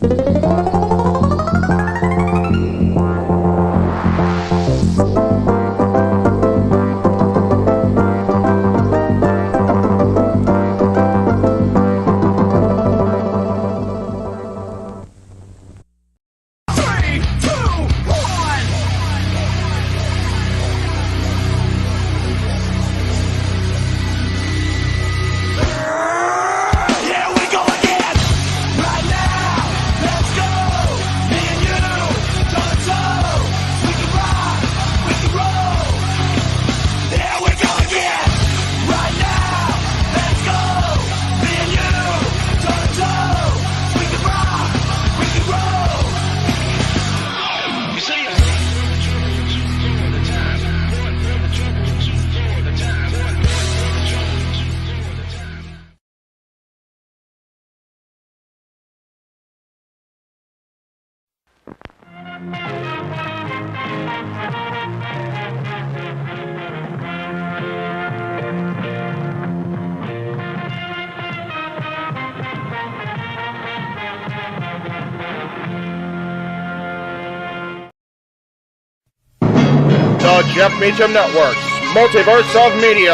The Jeff Meacham Network's Multiverse of Media.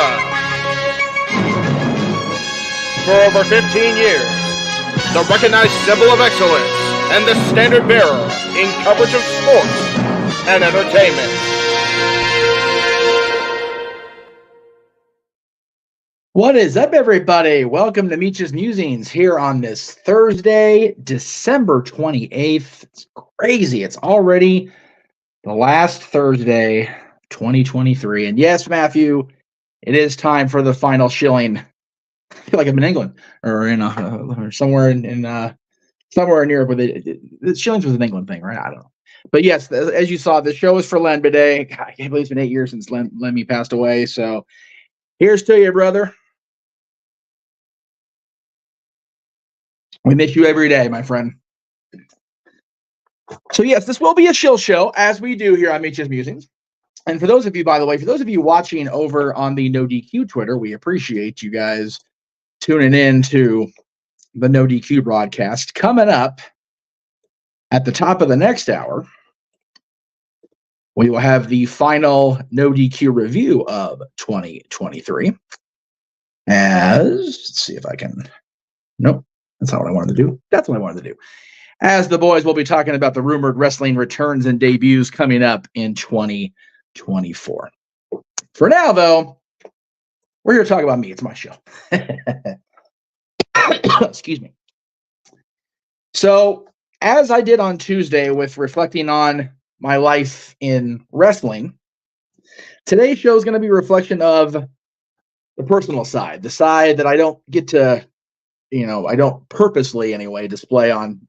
For over 15 years, the recognized symbol of excellence and the standard bearer in coverage of sports and entertainment. What is up, everybody? Welcome to Meach's Musings here on this Thursday, December 28th. It's crazy. It's already the last Thursday, 2023. And yes, Matthew, it is time for the final shilling. I feel like I'm in England or in or somewhere in somewhere in Europe where the shillings was an England thing, right? I don't know. But yes, as you saw, the show is for Len today. God, I can't believe it's been 8 years since Lemmy passed away. So here's to you, brother. We miss you every day, my friend. So yes, this will be a chill show, as we do here on Meach's Musings. And for those of you, by the way, for those of you watching over on the No DQ Twitter, we appreciate you guys tuning in to the No DQ broadcast. Coming up at the top of the next hour, we will have the final No DQ review of 2023. Let's see if I can. Nope, that's not what I wanted to do. That's what I wanted to do. As the boys will be talking about the rumored wrestling returns and debuts coming up in 2024. For now, though, we're here to talk about me. It's my show. Excuse me. So, as I did on Tuesday with reflecting on my life in wrestling, today's show is going to be a reflection of the personal side, the side that I don't get to, I don't purposely anyway display on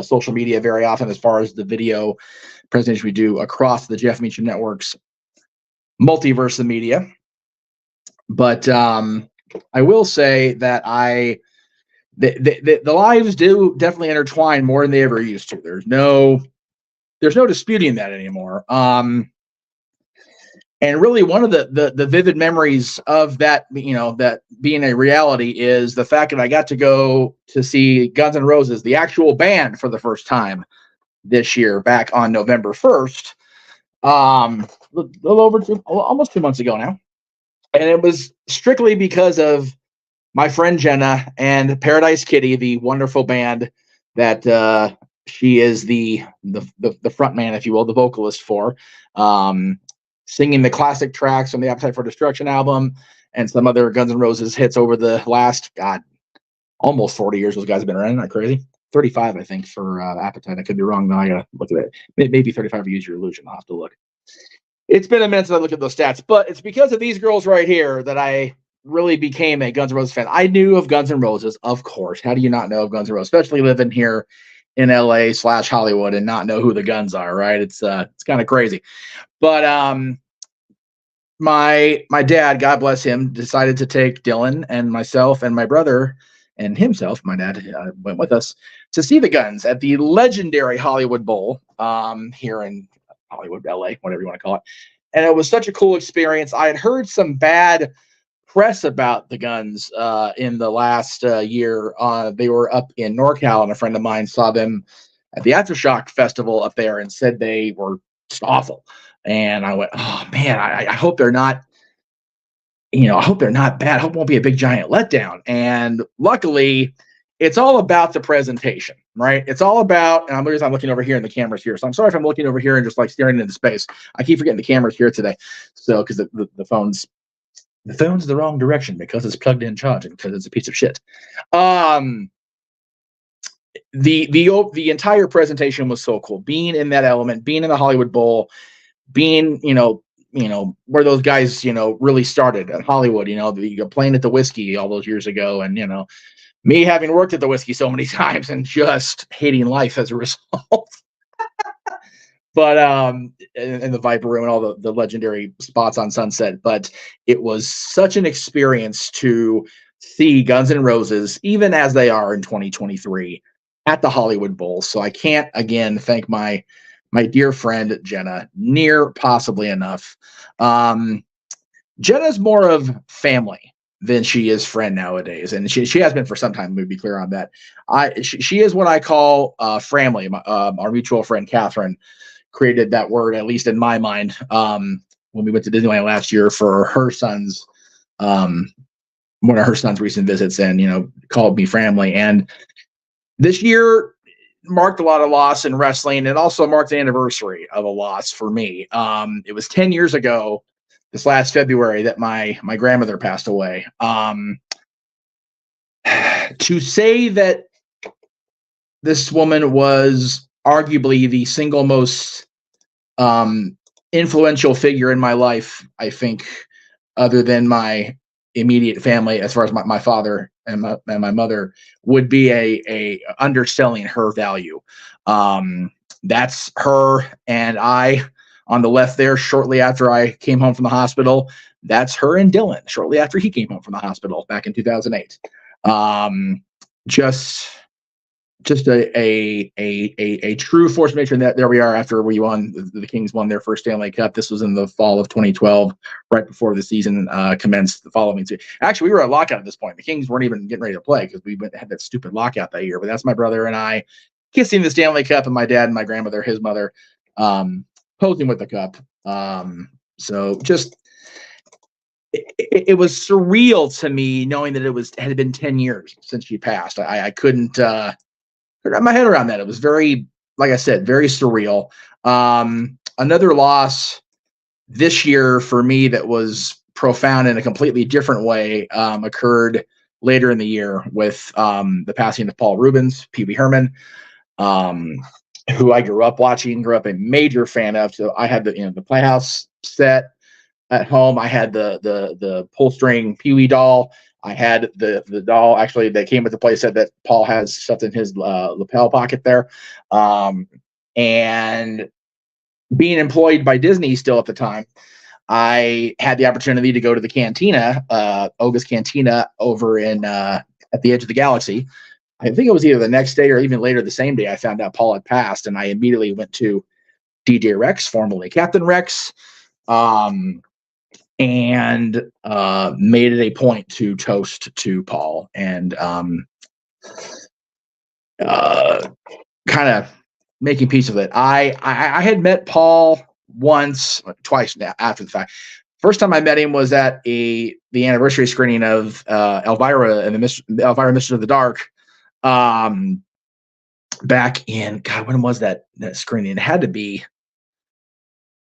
social media very often as far as the video presentation we do across the Jeff Meacham Network's multiverse of media. But I will say that the lives do definitely intertwine more than they ever used to. There's no disputing that anymore. And really, one of the vivid memories of that, that being a reality is the fact that I got to go to see Guns N' Roses, the actual band, for the first time this year, back on November 1st, almost 2 months ago now. And it was strictly because of my friend Jenna and Paradise Kitty, the wonderful band that she is the front man, if you will, the vocalist for. Singing the classic tracks from the Appetite for Destruction album and some other Guns N' Roses hits over the last, almost 40 years those guys have been around. Isn't that crazy? 35, I think, for Appetite. I could be wrong. Now I gotta look at it. Maybe 35 to Use Your Illusion. I'll have to look. It's been a minute since I looked at those stats, but it's because of these girls right here that I really became a Guns N' Roses fan. I knew of Guns N' Roses, of course. How do you not know of Guns N' Roses, especially living here in LA/Hollywood and not know who the Guns are, right? It's kind of crazy. But my dad, God bless him, decided to take Dylan and myself and my brother and himself, my dad, went with us to see the Guns at the legendary Hollywood Bowl here in Hollywood, LA, whatever you want to call it. And it was such a cool experience. I had heard some bad press about the Guns in the last year. They were up in NorCal, and a friend of mine saw them at the Aftershock Festival up there and said they were just awful. And I went, oh man, I hope they're not. I hope they're not bad. I hope it won't be a big giant letdown. And luckily, it's all about the presentation, right? It's all about, and I'm looking over here and the camera's here. So I'm sorry if I'm looking over here and just like staring into space. I keep forgetting the camera's here today. So because the phone's the wrong direction because it's plugged in charging because it's a piece of shit. The entire presentation was so cool. Being in that element, being in the Hollywood Bowl, being, where those guys, really started at Hollywood, playing at the Whiskey all those years ago. And, me having worked at the Whiskey so many times and just hating life as a result. But in the Viper Room and all the legendary spots on Sunset. But it was such an experience to see Guns N' Roses, even as they are in 2023, at the Hollywood Bowl. So I can't, again, thank my dear friend Jenna near possibly enough. Jenna's more of family than she is friend nowadays, and she has been for some time. Let me be clear on that. She is what I call family. Our mutual friend Catherine created that word, at least in my mind, when we went to Disneyland last year for her son's one of her son's recent visits, and called me family. And this year marked a lot of loss in wrestling, and also marked the anniversary of a loss for me. It was 10 years ago this last February that my grandmother passed away. To say that this woman was arguably the single most influential figure in my life, I think, other than my immediate family, as far as my father and my mother, would be a underselling her value. That's her and I on the left there shortly after I came home from the hospital. That's her and Dylan shortly after he came home from the hospital back in 2008. Just a true force of nature. And that there we are after we won. The Kings won their first Stanley Cup. This was in the fall of 2012, right before the season commenced the following season. Actually, we were at lockout at this point. The Kings weren't even getting ready to play because we had that stupid lockout that year. But that's my brother and I kissing the Stanley Cup, and my dad and my grandmother, his mother, posing with the cup. So just it was surreal to me knowing that it had been 10 years since she passed. I couldn't wrap my head around that. It was very, like I said, very surreal. Another loss this year for me that was profound in a completely different way occurred later in the year with the passing of Paul Rubens, Pee Wee Herman, who I grew up watching, grew up a major fan of. So I had the Playhouse set at home. I had the pull string Pee Wee doll. I had the doll actually that came with the play set that Paul has stuffed in his lapel pocket there. And being employed by Disney still at the time, I had the opportunity to go to the cantina, Oga's Cantina over in at the edge of the galaxy. I think it was either the next day or even later the same day I found out Paul had passed, and I immediately went to DJ Rex, formerly Captain Rex, and made it a point to toast to Paul and kind of making peace with it. I had met Paul twice now after the fact. First time I met him was at the anniversary screening of Elvira and Elvira Mistress of the Dark. Back in, God, when was that screening? It had to be,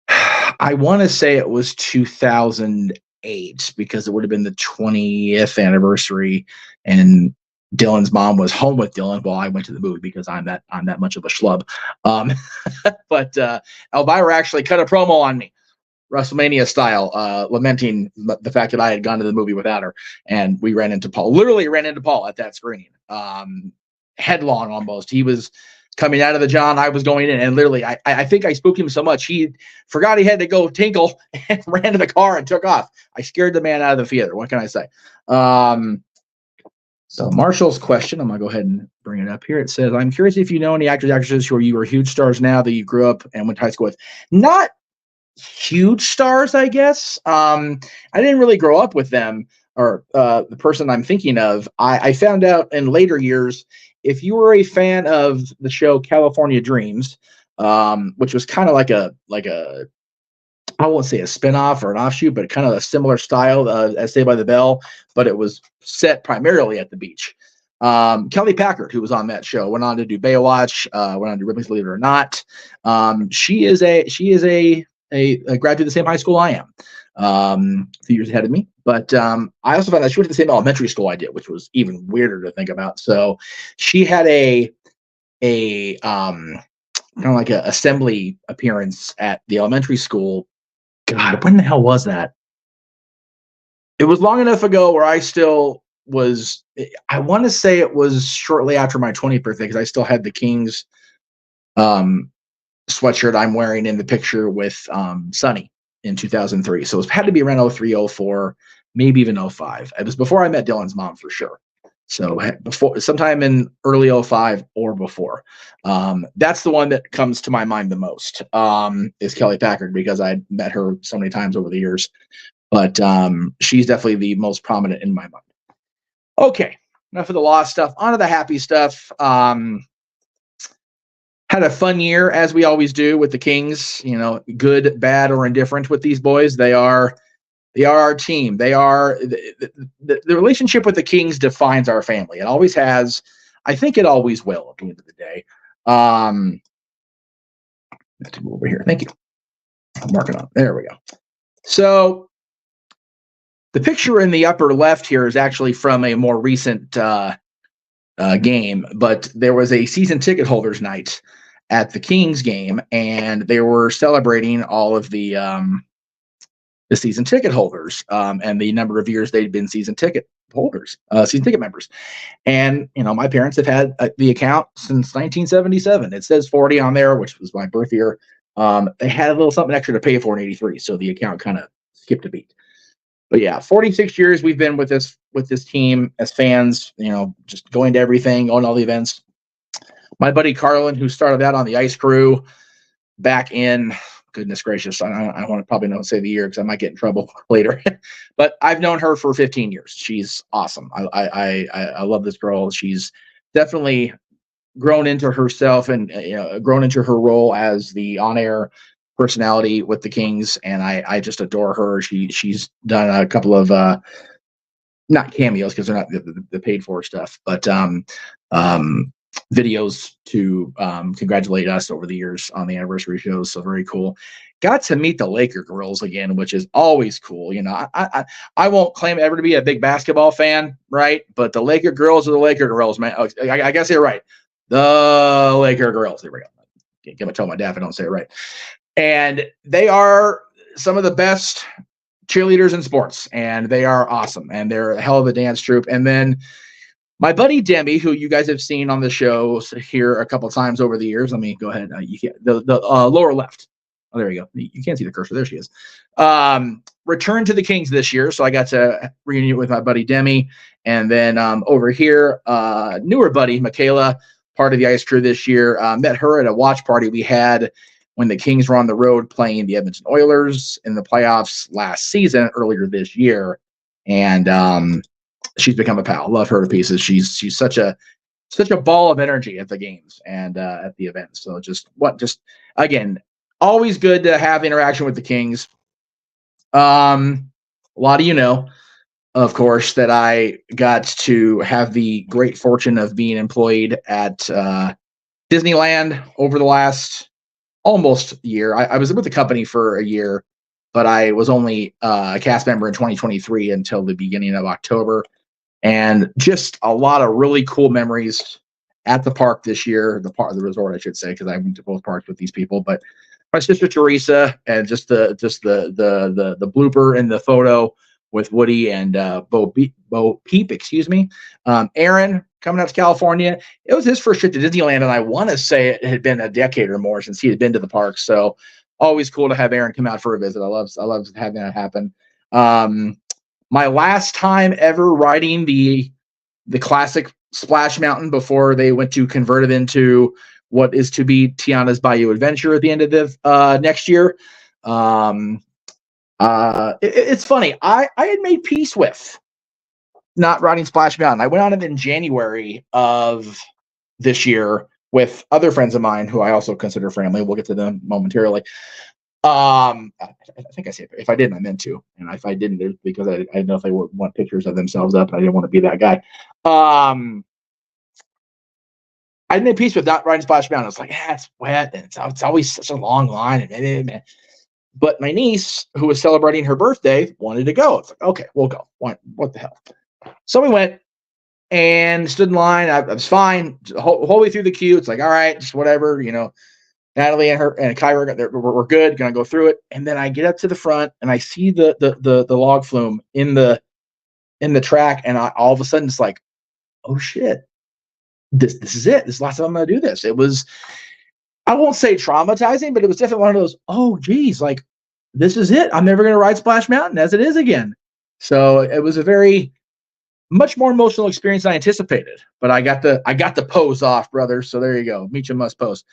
I want to say it was 2008 because it would have been the 20th anniversary, and Dylan's mom was home with Dylan while I went to the movie because I'm that much of a schlub. But Elvira actually cut a promo on me, WrestleMania style, lamenting the fact that I had gone to the movie without her, and we literally ran into Paul at that screening, headlong almost. He was coming out of the John, I was going in, and literally, I think I spooked him so much he forgot he had to go tinkle and ran to the car and took off. I scared the man out of the theater. What can I say? So Marshall's question, I'm gonna go ahead and bring it up here. It says, "I'm curious if you know any actors, actresses who you are huge stars now that you grew up and went to high school with." Not huge stars, I guess. I didn't really grow up with them. or the person I'm thinking of, I found out in later years, if you were a fan of the show California Dreams, which was kind of like a I won't say a spinoff or an offshoot, but kind of a similar style as Saved by the Bell, but it was set primarily at the beach. Kelly Packard, who was on that show, went on to do Baywatch, went on to Ripley's Believe It or Not. She is a graduate of the same high school I am, a few years ahead of me. But I also found out she went to the same elementary school I did, which was even weirder to think about. So she had a kind of like an assembly appearance at the elementary school. God, when the hell was that? It was long enough ago where I still was. I want to say it was shortly after my 20th birthday, because I still had the Kings sweatshirt I'm wearing in the picture with Sonny in 2003. So it had to be around 03, 04, maybe even 05. It was before I met Dylan's mom for sure. So before, sometime in early 05 or before. That's the one that comes to my mind the most, is Kelly Packard, because I met her so many times over the years. But she's definitely the most prominent in my mind. Okay, enough of the lost stuff. On to the happy stuff. Had a fun year, as we always do with the Kings. You know, good, bad, or indifferent with these boys. They are our team. They are the relationship with the Kings defines our family. It always has. I think it always will at the end of the day. Let's move over here. Thank you. I'm marking up. There we go. So the picture in the upper left here is actually from a more recent game, but there was a season ticket holders night at the Kings game, and they were celebrating all of the season ticket holders and the number of years they'd been season ticket holders, season ticket members. And, you know, my parents have had the account since 1977. It says 40 on there, which was my birth year. They had a little something extra to pay for in 83, so the account kind of skipped a beat. But yeah, 46 years we've been with this team as fans, you know, just going to everything, going to all the events. My buddy Carlin, who started out on the ice crew back in, goodness gracious, I want to probably not say the year because I might get in trouble later. But I've known her for 15 years. She's awesome. I love this girl. She's definitely grown into herself and grown into her role as the on-air personality with the Kings, and I just adore her. She's done a couple of not cameos because they're not the paid for stuff, but videos to congratulate us over the years on the anniversary shows. So very cool. Got to meet the Laker girls again, which is always cool. You know, I won't claim ever to be a big basketball fan, right? But the Laker girls are the Laker girls, man. Oh, I guess you're right. The Laker girls. There we go. Can't tell my dad if I don't say it right. And they are some of the best cheerleaders in sports, and they are awesome, and they're a hell of a dance troupe. And then my buddy Demi, who you guys have seen on the show here a couple times over the years. Let me go ahead. You can't, the lower left. Oh, there you go. You can't see the cursor. There she is. Returned to the Kings this year, so I got to reunite with my buddy Demi. And then over here, newer buddy Michaela, part of the ice crew this year. Met her at a watch party we had when the Kings were on the road playing the Edmonton Oilers in the playoffs last season, earlier this year. And she's become a pal. Love her to pieces. She's such a ball of energy at the games and at the events. So just again, always good to have interaction with the Kings. A lot of you know, of course, that I got to have the great fortune of being employed at Disneyland over the last almost year. I was with the company for a year, but I was only a cast member in 2023 until the beginning of October. And just a lot of really cool memories at the park this year, the resort, I should say, because I went to both parks with these people. But my sister Teresa, and just the blooper in the photo with Woody and Bo Peep, excuse me. Aaron coming out to California. It was his first trip to Disneyland, and I want to say it had been a decade or more since he had been to the park. So always cool to have Aaron come out for a visit. I love having that happen. My last time ever riding the classic Splash Mountain before they went to convert it into what is to be Tiana's Bayou Adventure at the end of the next year. It's funny. I had made peace with not riding Splash Mountain. I went on it in January of this year with other friends of mine who I also consider family. We'll get to them momentarily. I think I said if I didn't, I meant to, and if I didn't, it's because I didn't know if they would want pictures of themselves up, and I didn't want to be that guy. I made peace with not riding Splash Mountain. It's like, it's wet, and it's always such a long line. But my niece, who was celebrating her birthday, wanted to go. It's like, okay, we'll go. What the hell? So we went and stood in line. I was fine the whole way through the queue. It's like, all right, just whatever, Natalie and Kyra, we're good, gonna go through it. And then I get up to the front and I see the log flume in the track, and all of a sudden it's like, oh shit, this is it. This is the last time I'm gonna do this. It was, I won't say traumatizing, but it was definitely one of those, oh geez, like this is it. I'm never gonna ride Splash Mountain as it is again. So it was a very much more emotional experience than I anticipated. But I got the pose off, brother. So there you go. Meach and must pose.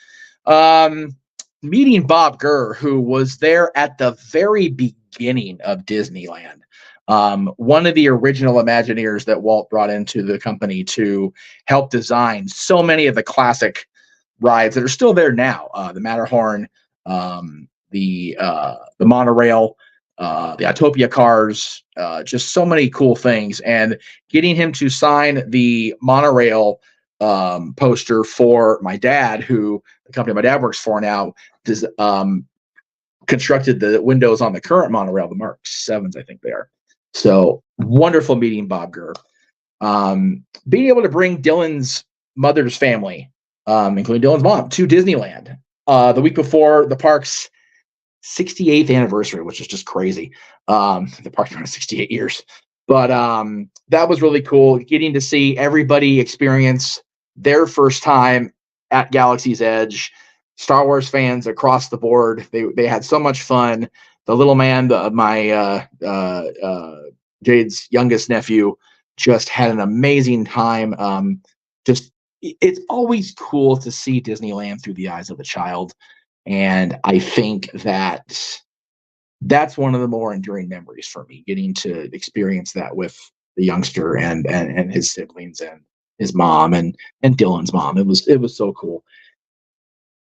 Meeting Bob Gurr, who was there at the very beginning of Disneyland. One of the original Imagineers that Walt brought into the company to help design so many of the classic rides that are still there now. The Matterhorn, the monorail, the Autopia cars, just so many cool things. And getting him to sign the monorail poster for my dad, who the company my dad works for now, constructed the windows on the current monorail, the Mark 7s, I think they are. So wonderful meeting Bob Gurr. Being able to bring Dylan's mother's family, including Dylan's mom, to Disneyland the week before the park's 68th anniversary, which is just crazy. The park's been around 68 years. But that was really cool, getting to see everybody experience their first time at Galaxy's Edge. Star Wars fans across the board, they had so much fun. The little man, my Jade's youngest nephew, just had an amazing time. It's always cool to see Disneyland through the eyes of a child. And I think that's one of the more enduring memories for me, getting to experience that with the youngster and his siblings and his mom and Dylan's mom. It was so cool.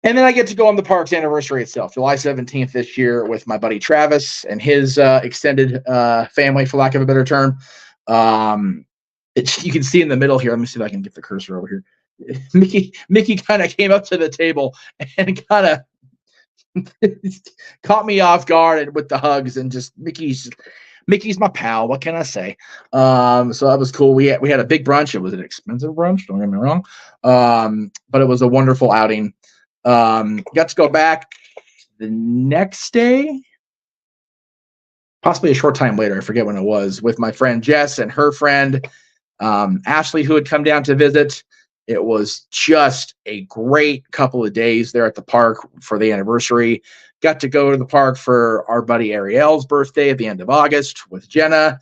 And then I get to go on the park's anniversary itself, July 17th this year, with my buddy Travis and his extended family, for lack of a better term. You can see in the middle here. Let me see if I can get the cursor over here. Mickey kind of came up to the table and kind of caught me off guard and with the hugs, and just Mickey's my pal. What can I say? So that was cool. We had a big brunch. It was an expensive brunch, don't get me wrong. But it was a wonderful outing. Got to go back the next day, possibly a short time later, I forget when it was, with my friend Jess and her friend Ashley, who had come down to visit. It was just a great couple of days there at the park for the anniversary. Got to go to the park for our buddy Ariel's birthday at the end of August with Jenna,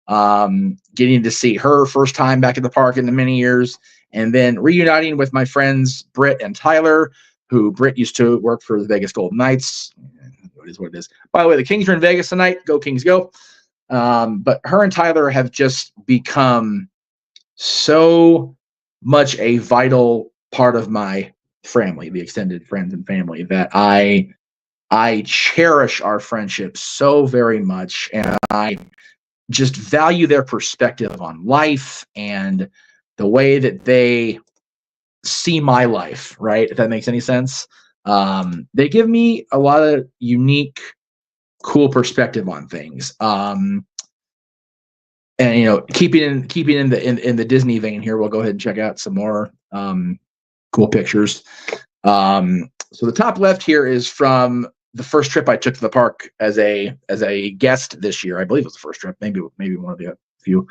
getting to see her first time back at the park in the many years, and then reuniting with my friends Britt and Tyler, who Britt used to work for the Vegas Golden Knights. It is what it is. By the way, the Kings are in Vegas tonight. Go Kings, go. But her and Tyler have just become so much a vital part of my family, the extended friends and family, that I cherish our friendship so very much. And I just value their perspective on life and the way that they see my life, right? If that makes any sense. They give me a lot of unique, cool perspective on things. And keeping in the Disney vein here, we'll go ahead and check out some more cool pictures. So the top left here is from the first trip I took to the park as a guest this year. I believe it was the first trip, maybe one of the few.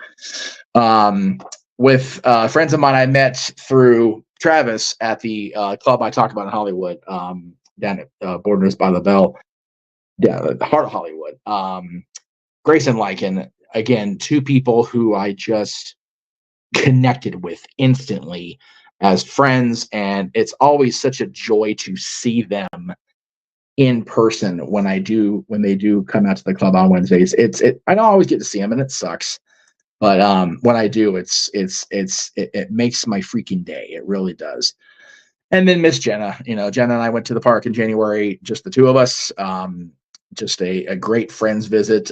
With friends of mine I met through Travis at the club I talked about in Hollywood, down at Borders by the Bell, the heart of Hollywood. Grace and Lycan, again, two people who I just connected with instantly as friends, and it's always such a joy to see them in person when they do come out to the club on Wednesdays. I don't always get to see them, and it sucks. But when I do, it makes my freaking day. It really does. And then Miss Jenna, Jenna and I went to the park in January, just the two of us. Just a great friends visit.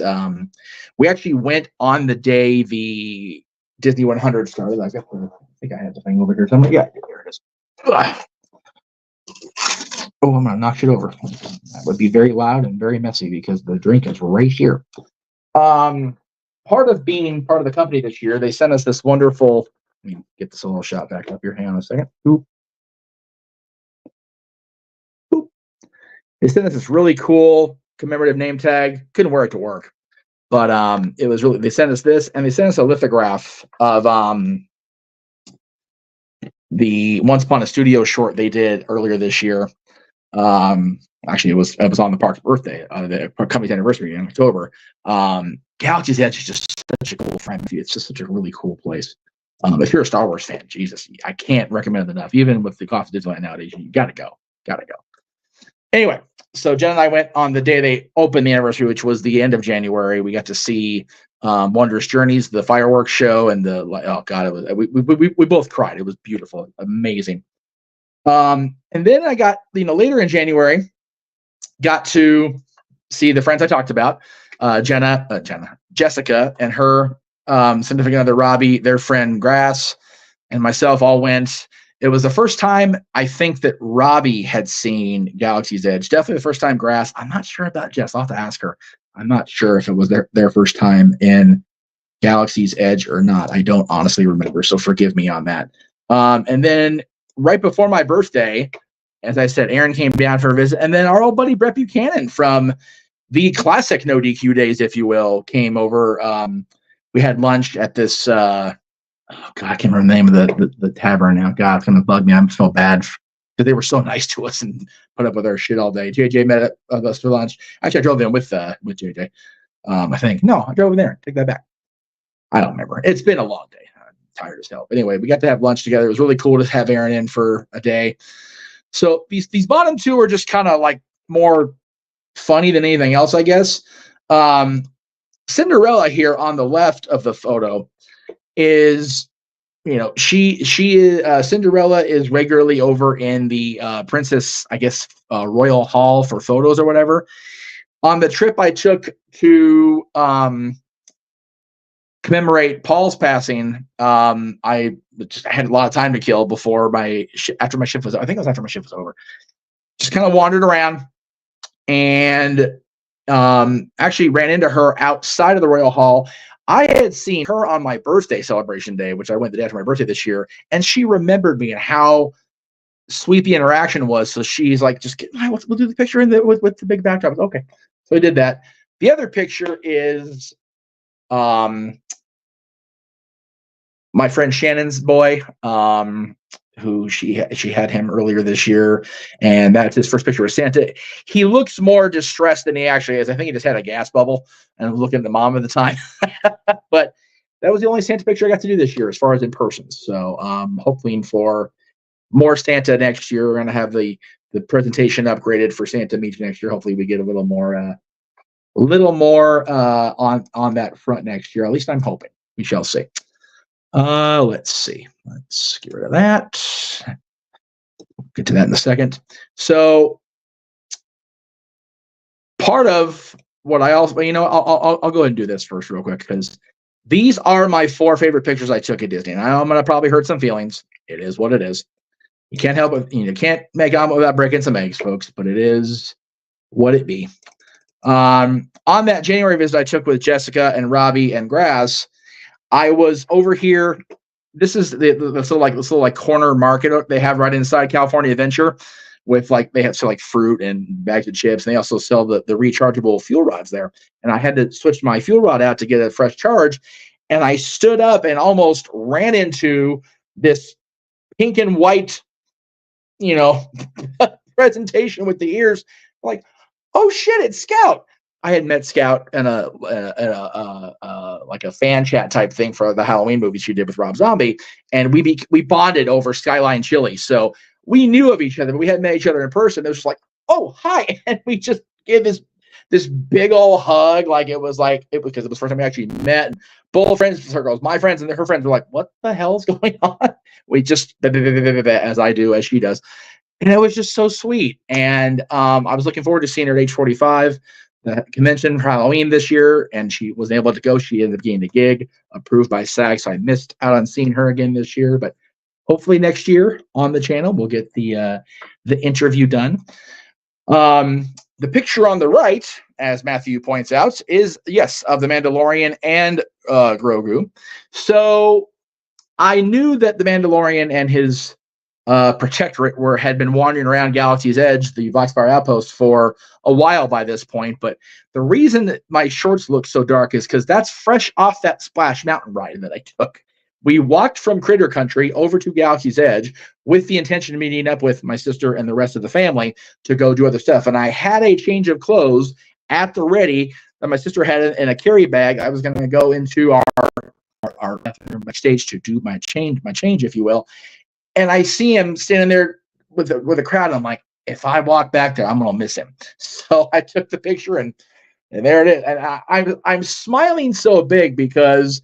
We actually went on the day the Disney 100 started. I think I had the thing over here somewhere. Yeah, here it is. Ugh. Oh, I'm gonna knock it over. That would be very loud and very messy because the drink is right here. Part of being part of the company this year, they sent us this wonderful. Let me get this little shot back up here. Hang on a second. Oop. Oop. They sent us this really cool commemorative name tag. Couldn't wear it to work, but it was really. They sent us this, and they sent us a lithograph of the Once Upon a Studio short they did earlier this year. Actually, it was on the park's birthday, the company's anniversary in October. Galaxy's Edge is just such a cool friend. It's just such a really cool place. If you're a Star Wars fan, Jesus, I can't recommend it enough. Even with the cost of Disneyland nowadays, you gotta go. Anyway, so Jen and I went on the day they opened the anniversary, which was the end of January. We got to see Wondrous Journeys, the fireworks show, and oh god, it was we both cried. It was beautiful, amazing. And then I got later in January, got to see the friends I talked about, Jessica, and her significant other Robbie, their friend Grass, and myself all went. It was the first time I think that Robbie had seen Galaxy's Edge. Definitely the first time Grass. I'm not sure about Jess. I'll have to ask her. I'm not sure if it was their first time in Galaxy's Edge or not. I don't honestly remember, so forgive me on that. And then right before my birthday, as I said, Aaron came down for a visit, and then our old buddy Brett Buchanan from the classic No DQ days, if you will, came over. We had lunch at this. Oh God, I can't remember the name of the tavern now. God, it's gonna bug me. I'm so bad because they were so nice to us and put up with our shit all day. JJ met us for lunch. Actually, I drove in with JJ. I think no, I drove in there. Take that back. I don't remember. It's been a long day. I'm tired as hell. But anyway, we got to have lunch together. It was really cool to have Aaron in for a day. So these bottom two are just kind of like more funny than anything else, I guess. Cinderella here on the left of the photo is, Cinderella is regularly over in the Princess, I guess, Royal Hall for photos or whatever. On the trip I took to commemorate Paul's passing, I had a lot of time to kill before after my shift was. I think it was after my shift was over. Just kind of wandered around and actually ran into her outside of the Royal Hall. I had seen her on my birthday celebration day, which I went the day after my birthday this year, and she remembered me and how sweet the interaction was. So she's like, we'll do the picture with the big backdrop. Okay. So I did that. The other picture is my friend Shannon's boy, who she had him earlier this year, and that's his first picture with Santa. He looks more distressed than he actually is. I think he just had a gas bubble and was looking at the mom at the time. But that was the only Santa picture I got to do this year as far as in person. So hoping for more Santa next year. We're going to have the presentation upgraded for Santa Meach next year. Hopefully we get a little more on that front next year. At least I'm hoping. We shall see. Let's see. Let's get rid of that. We'll get to that in a second. So part of what I also, I'll go ahead and do this first real quick, because these are my 4 favorite pictures I took at Disney. And I'm going to probably hurt some feelings. It is what it is. You can't help it. You can't make omelet without breaking some eggs, folks, but it is what it be. On that January visit I took with Jessica and Robbie and Grass, I was over here. This is the little corner market they have right inside California Adventure, with they have fruit and bags of chips, and they also sell the rechargeable fuel rods there. And I had to switch my fuel rod out to get a fresh charge, and I stood up and almost ran into this pink and white, presentation with the ears. Like, oh shit, it's Scout. I had met Scout in a fan chat type thing for the Halloween movie she did with Rob Zombie, and we bonded over Skyline Chili. So we knew of each other, but we hadn't met each other in person. It was just like, oh hi, and we just gave this this big old hug, like it was because it was the first time we actually met. And both friends circles, my friends and her friends were like, "What the hell's going on?" We just as I do, as she does, and it was just so sweet. And I was looking forward to seeing her at age 45. The convention for Halloween this year, and she wasn't able to go. She ended up getting the gig approved by SAG, so I missed out on seeing her again this year. But hopefully next year on the channel, we'll get the interview done. The picture on the right, as Matthew points out, is, yes, of the Mandalorian and Grogu. So I knew that the Mandalorian and his protectorate had been wandering around Galaxy's Edge, the Voxfire Outpost, for a while by this point. But the reason that my shorts look so dark is because that's fresh off that Splash Mountain ride that I took. We walked from Critter Country over to Galaxy's Edge with the intention of meeting up with my sister and the rest of the family to go do other stuff. And I had a change of clothes at the ready that my sister had in a carry bag. I was going to go into our backstage to do my change, if you will. And I see him standing there with a crowd. And I'm like, if I walk back there, I'm going to miss him. So I took the picture, and there it is. And I'm smiling so big because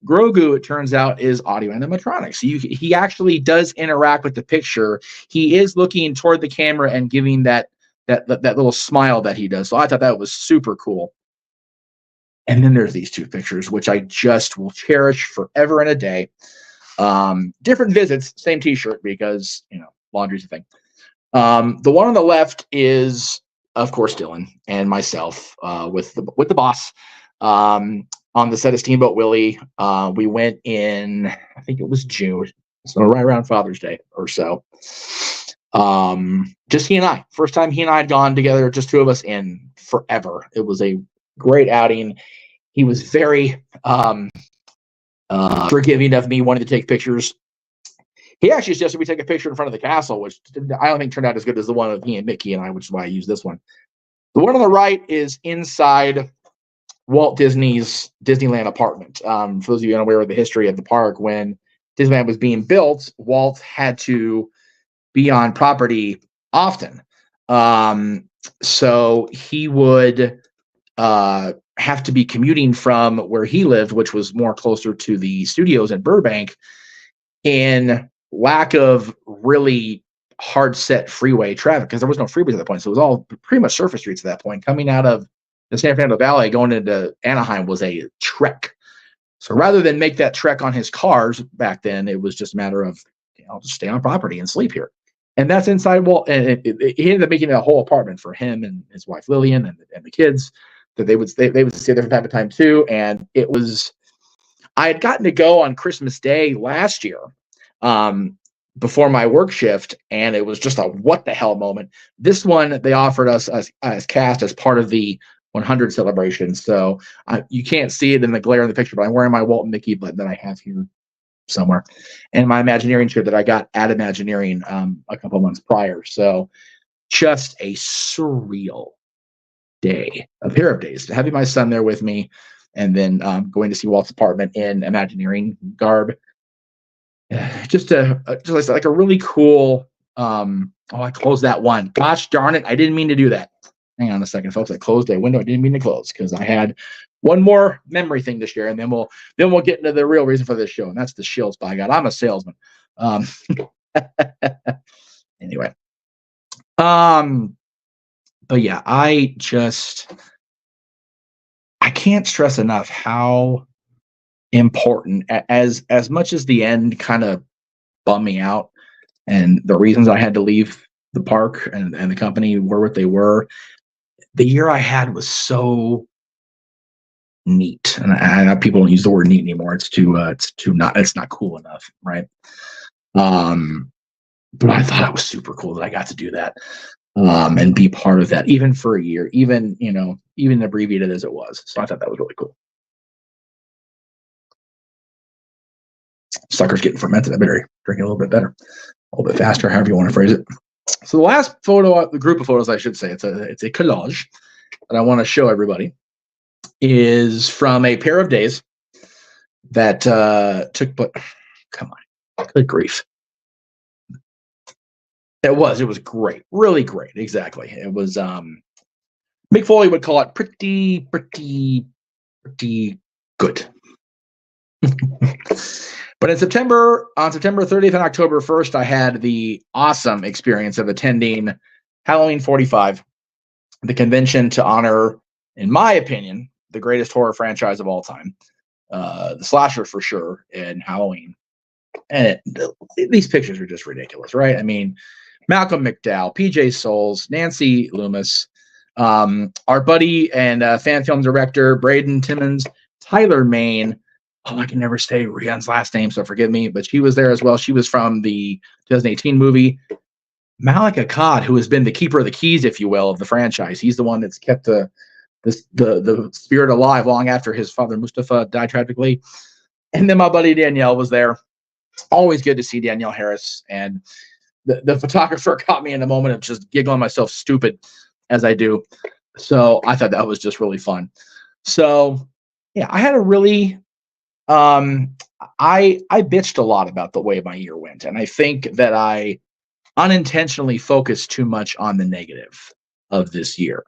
Grogu, it turns out, is audio animatronics. He actually does interact with the picture. He is looking toward the camera and giving that little smile that he does. So I thought that was super cool. And then there's these two pictures, which I just will cherish forever and a day. Different visits, same t-shirt, because laundry's a thing. The one on the left is, of course, Dylan and myself with the boss. On the set of Steamboat Willie. We went in, I think it was June, so right around Father's Day or so. Just he and I. First time he and I had gone together, just two of us, in forever. It was a great outing. He was very forgiving of me wanting to take pictures. He actually suggested we take a picture in front of the castle, which I don't think turned out as good as the one of me and Mickey and I, which is why I use this one. The one on the right is inside Walt Disney's Disneyland apartment. For those of you unaware of the history of the park, when Disneyland was being built, Walt had to be on property often. So he would have to be commuting from where he lived, which was more closer to the studios in Burbank, in lack of really hard set freeway traffic, because there was no freeways at that point. So it was all pretty much surface streets at that point. Coming out of the San Fernando Valley going into Anaheim was a trek. So rather than make that trek on his cars back then, it was just a matter of, I'll just stay on property and sleep here. And that's inside Walt. And he ended up making a whole apartment for him and his wife Lillian and the kids that they would stay there from time to time too. And it was, I had gotten to go on Christmas Day last year, before my work shift, and it was just a what the hell moment. This one they offered us as cast as part of the 100 celebration. So you can't see it in the glare in the picture, but I'm wearing my Walt and Mickey that I have here somewhere, and my Imagineering shirt that I got at Imagineering a couple months prior. So just a surreal day, a pair of days, having my son there with me, and then going to see Walt's apartment in Imagineering garb. Just like a really cool. I closed that one. Gosh darn it! I didn't mean to do that. Hang on a second, folks. I closed a window. I didn't mean to close because I had one more memory thing to share, and then we'll get into the real reason for this show, and that's the shills by God. I'm a salesman. Anyway, but yeah, I can't stress enough how important, as much as the end kind of bummed me out, and the reasons I had to leave the park and the company were what they were. The year I had was so neat, and I know people don't use the word neat anymore. It's not cool enough, right? But I thought it was super cool that I got to do that, and be part of that, even for a year, even abbreviated as it was. So I thought that was really cool. Sucker's getting fermented. I better drink it a little bit better, a little bit faster, however you want to phrase it. So the last photo, the group of photos, I should say, it's a collage that I want to show everybody, is from a pair of days that took. But come on, good grief! It was great, really great. Exactly, it was Mick Foley would call it pretty good. But on September 30th and October 1st, I had the awesome experience of attending Halloween 45, the convention to honor, in my opinion, the greatest horror franchise of all time, the slasher for sure, and Halloween. And these pictures are just ridiculous, right? I mean, Malcolm McDowell, PJ Souls, Nancy Loomis, our buddy and fan film director Braden Timmons, Tyler Main. Oh, I can never say Rhiannon's last name, so forgive me, but she was there as well. She was from the 2018 movie. Malik Akkad, who has been the keeper of the keys, if you will, of the franchise. He's the one that's kept the spirit alive long after his father Mustafa died tragically. And then my buddy Danielle was there. Always good to see Danielle Harris. And the photographer caught me in a moment of just giggling myself stupid as I do. So I thought that was just really fun. So yeah, I had a really I bitched a lot about the way my year went, and I think that I unintentionally focused too much on the negative of this year.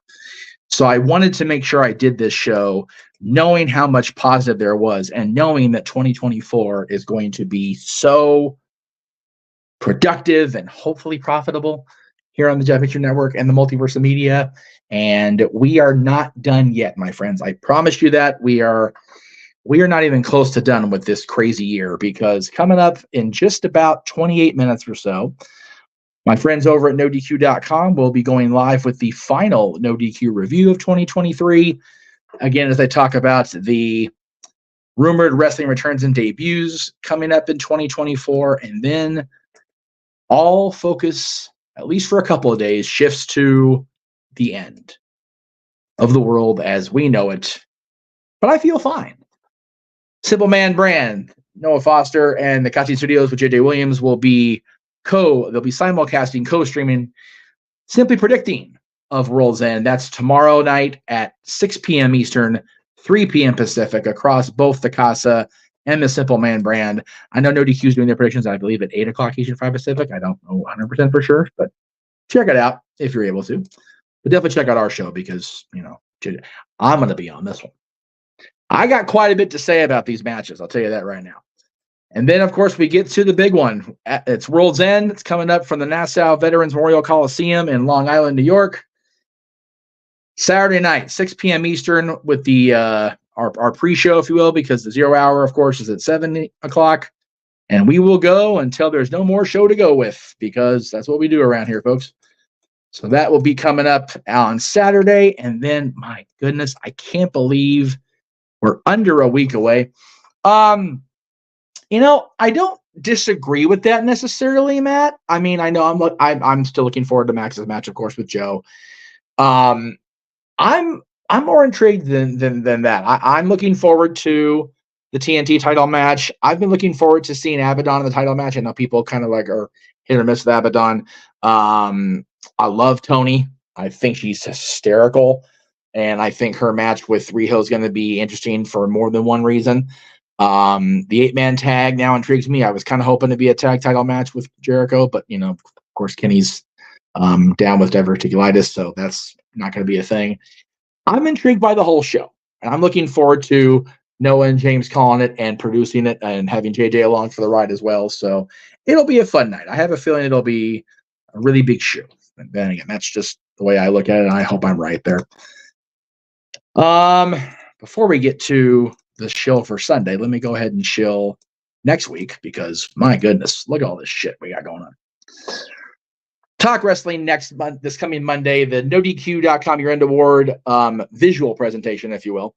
So I wanted to make sure I did this show knowing how much positive there was and knowing that 2024 is going to be so productive and hopefully profitable here on the Jeff Meach Network and the Multiverse of Media. And we are not done yet, my friends. I promise you that. We are not even close to done with this crazy year, because coming up in just about 28 minutes or so, my friends over at NoDQ.com will be going live with the final No DQ review of 2023. Again, as I talk about the rumored wrestling returns and debuts coming up in 2024, and then all focus, at least for a couple of days, shifts to the end of the world as we know it. But I feel fine. Simple Man Brand, Noah Foster, and the Casting Studios with JJ Williams will be they'll be simulcasting, co-streaming Simply Predicting of World's End. That's tomorrow night at 6 p.m. Eastern, 3 p.m. Pacific, across both the Casa and the Simple Man Brand. I know No DQ is doing their predictions, I believe, at 8 o'clock Eastern, 5 Pacific. I don't know 100% for sure, but check it out if you're able to. But definitely check out our show, because, I'm going to be on this one. I got quite a bit to say about these matches. I'll tell you that right now. And then, of course, we get to the big one. It's World's End. It's coming up from the Nassau Veterans Memorial Coliseum in Long Island, New York. Saturday night, 6 p.m. Eastern, with the our pre-show, if you will, because the 0 hour, of course, is at 7 o'clock. And we will go until there's no more show to go with, because that's what we do around here, folks. So that will be coming up on Saturday. And then, my goodness, I can't believe we're under a week away. I don't disagree with that necessarily, Matt. I mean, I know I'm still looking forward to Max's match, of course, with Joe. I'm more intrigued than that. I'm looking forward to the TNT title match. I've been looking forward to seeing Abaddon in the title match. I know people kind of like are hit or miss with Abaddon. I love Tony. I think she's hysterical. And I think her match with Riho is going to be interesting for more than one reason. The 8-man tag now intrigues me. I was kind of hoping to be a tag title match with Jericho, but, of course, Kenny's down with diverticulitis, so that's not going to be a thing. I'm intrigued by the whole show, and I'm looking forward to Noah and James calling it and producing it and having JJ along for the ride as well. So it'll be a fun night. I have a feeling it'll be a really big show. And then again, that's just the way I look at it, and I hope I'm right there. Before we get to the shill for Sunday, let me go ahead and shill next week, because my goodness, look at all this shit we got going on. Talk Wrestling next month, this coming Monday, the NoDQ.com Year End Award visual presentation, if you will.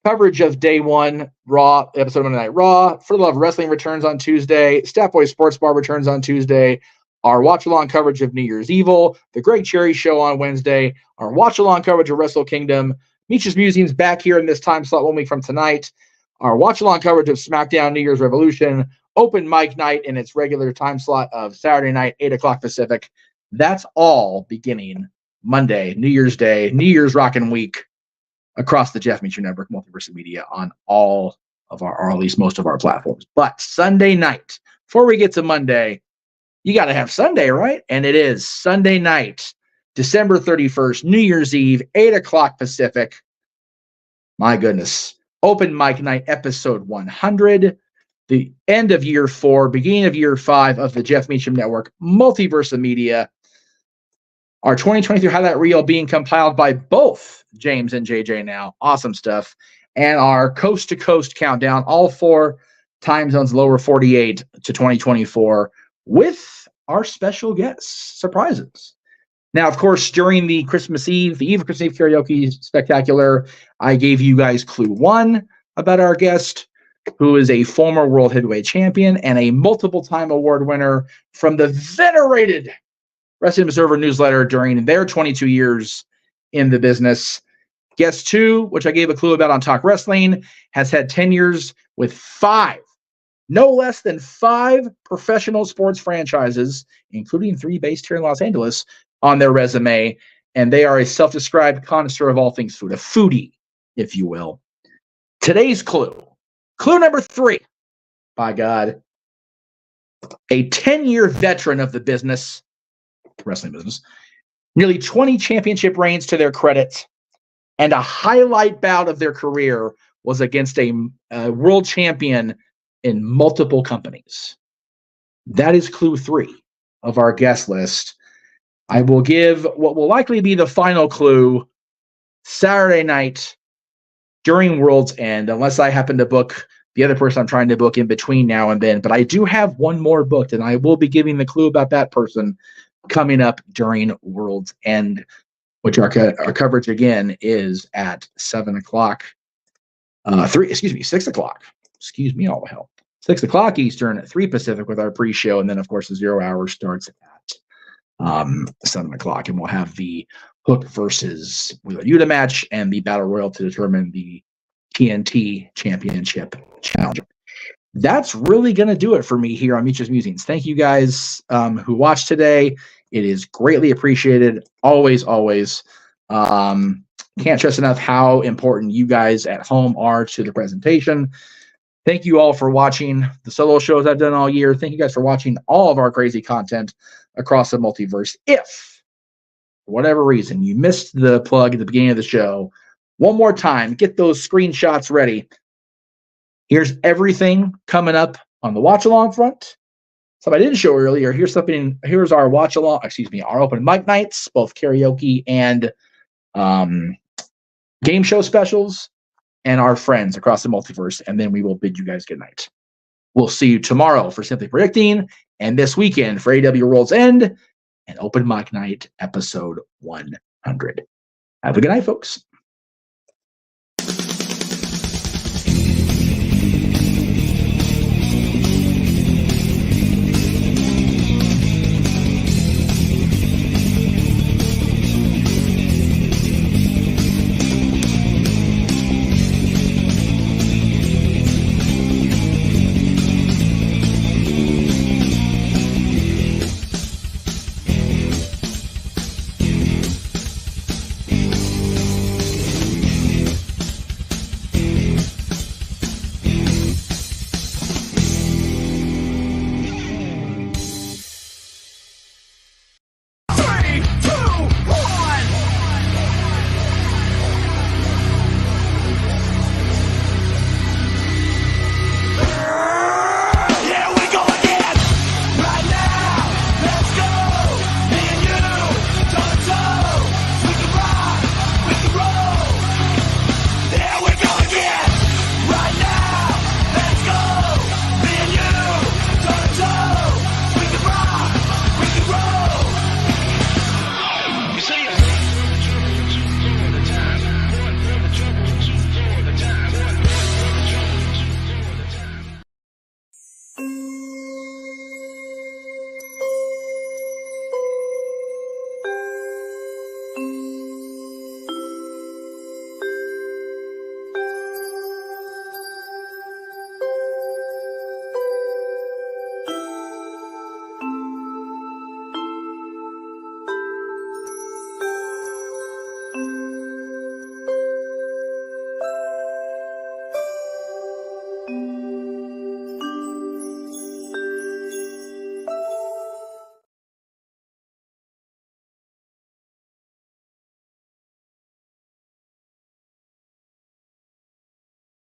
Coverage of Day 1 Raw, episode of Monday Night Raw. For the Love of Wrestling returns on Tuesday. Staff Boy Sports Bar returns on Tuesday. Our watch-along coverage of New Year's Evil. The Greg Cherry Show on Wednesday. Our watch-along coverage of Wrestle Kingdom. Meach's Musings back here in this time slot 1 week from tonight. Our watch-along coverage of SmackDown New Year's Revolution. Open mic night in its regular time slot of Saturday night, 8 o'clock Pacific. That's all beginning Monday, New Year's Day, New Year's Rockin' Week across the Jeff Meach Network, Multiverse Media, on all of our, or at least most of our platforms. But Sunday night, before we get to Monday, you got to have Sunday, right? And it is Sunday night. December 31st, New Year's Eve, 8 o'clock Pacific. My goodness. Open Mic Night, episode 100. The end of year 4, beginning of year 5 of the Jeff Meacham Network, Multiverse of Media. Our 2023 highlight reel being compiled by both James and JJ now. Awesome stuff. And our coast-to-coast countdown, all 4 time zones, lower 48 to 2024, with our special guests, surprises. Now, of course, during the eve of Christmas Eve karaoke spectacular, I gave you guys clue 1 about our guest, who is a former world heavyweight champion and a multiple-time award winner from the venerated Wrestling Observer newsletter during their 22 years in the business. Guest 2, which I gave a clue about on Talk Wrestling, has had 10 years with 5, no less than 5 professional sports franchises, including 3 based here in Los Angeles, on their resume. And they are a self-described connoisseur of all things food, a foodie, if you will. Today's clue, clue number 3, by God, a 10-year veteran of the business, wrestling business, nearly 20 championship reigns to their credit, and a highlight bout of their career was against a world champion in multiple companies. That is clue 3 of our guest list. I will give what will likely be the final clue Saturday night during World's End, unless I happen to book the other person I'm trying to book in between now and then. But I do have one more booked, and I will be giving the clue about that person coming up during World's End, which our coverage again is at 7 o'clock. 6 o'clock. Excuse me, all the hell. 6 o'clock Eastern, 3 Pacific with our pre-show, and then of course the 0 hour starts at 7 o'clock, and we'll have the Hook versus Wheeler Yuta match and the Battle Royal to determine the TNT Championship Challenge. That's really going to do it for me here on Meach's Musings. Thank you guys who watched today. It is greatly appreciated. Always, always. Can't stress enough how important you guys at home are to the presentation. Thank you all for watching the solo shows I've done all year. Thank you guys for watching all of our crazy content across the multiverse. If, for whatever reason, you missed the plug at the beginning of the show, one more time, get those screenshots ready. Here's everything coming up on the watch along front. So I didn't show earlier. Here's our watch along, our open mic nights, both karaoke and game show specials, and our friends across the multiverse. And then we will bid you guys good night. We'll see you tomorrow for Simply Predicting, and this weekend for AW World's End and Open Mic Night episode 100. Have a good night, folks.